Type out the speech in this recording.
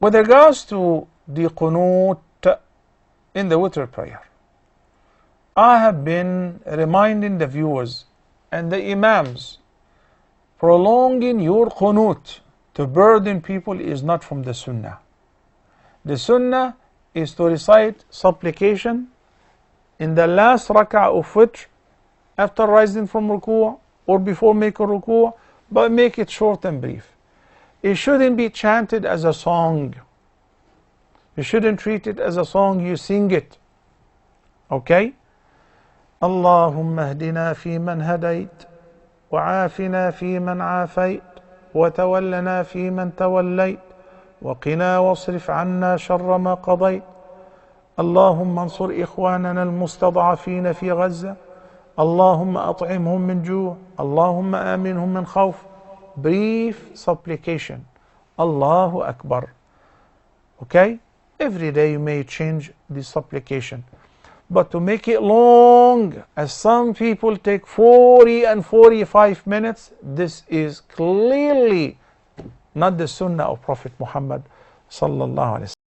With regards to the Qunut in the Witr prayer, I have been reminding the viewers and the Imams, prolonging your Qunut to burden people is not from the Sunnah. The Sunnah is to recite supplication in the last rak'ah of Witr, after rising from ruku' or before making ruku', but make it short and brief. It shouldn't be chanted as a song. You shouldn't treat it as a song, you sing it. Okay? Allahumma hdina fi man hadayt, wa afina fi man afayt, wa tawallana fi man tawallayt, wa qina wasrif anna sharra ma qadayt. Allahumma ansur ikhwanana al-mustad'afina fi Gaza. Allahumma at'imhum min ju'. Allahumma aminhum min khawf. Brief supplication. Allahu Akbar. Okay? Every day you may change the supplication. But to make it long, as some people take 40 and 45 minutes, this is clearly not the Sunnah of Prophet Muhammad sallallahu alaihi wasallam.